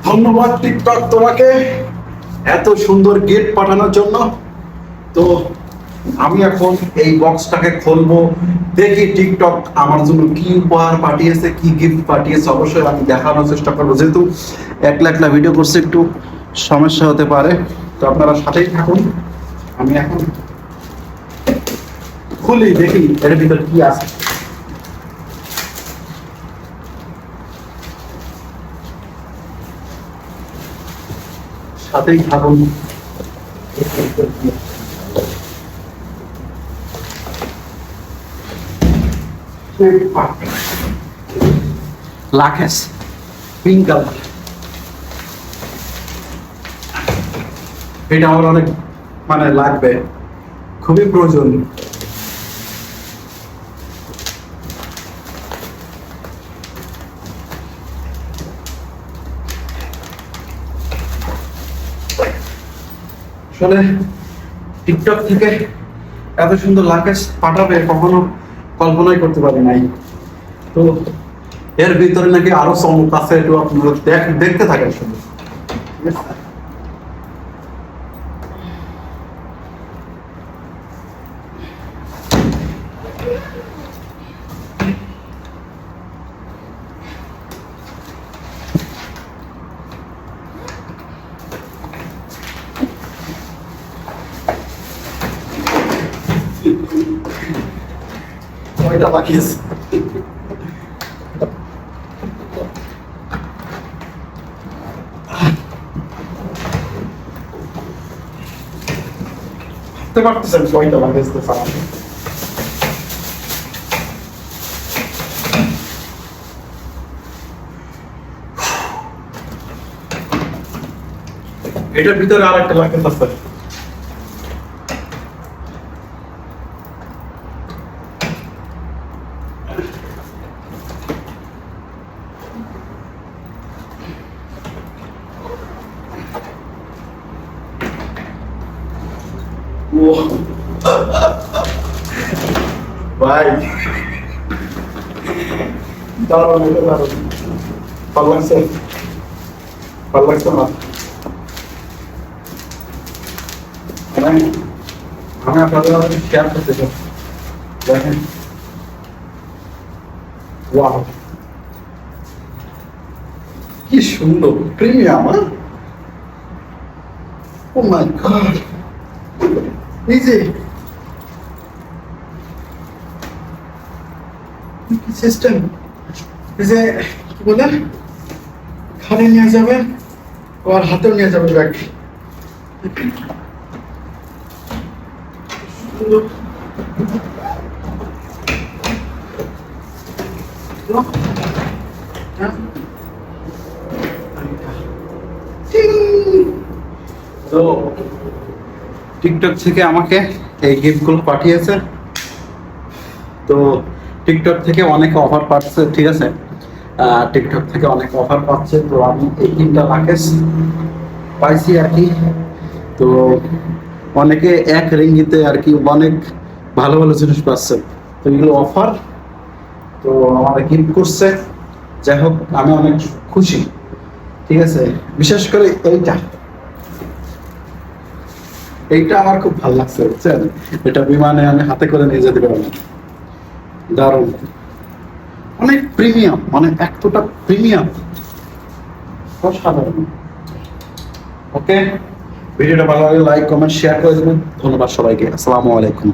ধন্যবাদ টিকটক তোমাকে এত সুন্দর গিফট পাঠানোর জন্য। তো আমি এখন এই বক্সটাকে খুলবো, দেখি টিকটক আমার জন্য কি উপহার পাঠিয়েছে, কি গিফট পাঠিয়েছে। অবশ্যই আমি দেখানোর চেষ্টা করবো, যেহেতু একলা একলা ভিডিও করছে একটু সমস্যা হতে পারে, তো আপনারা সাথেই থাকুন। আমি এখন খুলি, দেখি এর ভিতর কি আছে। সাথেই থাকুন। লাকেশ পিঙ্ক কালার, এটা আমার অনেক লাগবে, খুবই প্রয়োজন। আসলে টিকটক থেকে এত সুন্দর লাকেশ পাঠাবে কখনো কল্পনাই করতে পারি নাই। তো এর ভিতরে নাকি আরো চমক আছে, একটু আপনারা দেখতে থাকেন শুধু। কয়টা বাকি আছে? ভাবতে পারতেছেন কয়টা বাকি আছে? এটার ভিতরে আর একটা লাকেশ আছে। ভাই দাঁড়ান, ভালো লাগছে, ভালো লাগছে না? আমি আপনাদের সাথে শেয়ার করতে চাই। দেখেন, ওয়াও, কি সুন্দর প্রিমিয়াম। ও মাই গড, এই যে সিস্টেম, এই যে কি বলে খানে নিয়ে যাবে আর হাতেও নিয়ে যাবে ব্যাগ। তো টিকটক থেকে আমাকে এই গিফটগুলো পাঠিয়েছে। তো টিকটক থেকে অনেক অফার পাচ্ছে, ঠিক আছে, টিকটক থেকে অনেক অফার পাচ্ছে। তো আমি এই 3টা লাকেশ পাইছি আর কি। তো অনেকে 1 রিঙ্গিতে আর কি অনেক ভালো ভালো জিনিস পাচ্ছে। তো এগুলো অফার, তো আমার গিফট করছে। যাই হোক, আমি অনেক খুশি, ঠিক আছে। বিশেষ করে এইটা আমার খুব ভালো লাগছে, বুঝছেন? এটা বিমানে আমি হাতে করে নিয়ে যেতে পারবো। দারুণ, অনেক প্রিমিয়াম, এতটা প্রিমিয়াম, অসাধারণ। ওকে, ভিডিওটা ভালো লাগলে লাইক কমেন্ট শেয়ার করে দেবেন। ধন্যবাদ সবাইকে, আসসালামু আলাইকুম।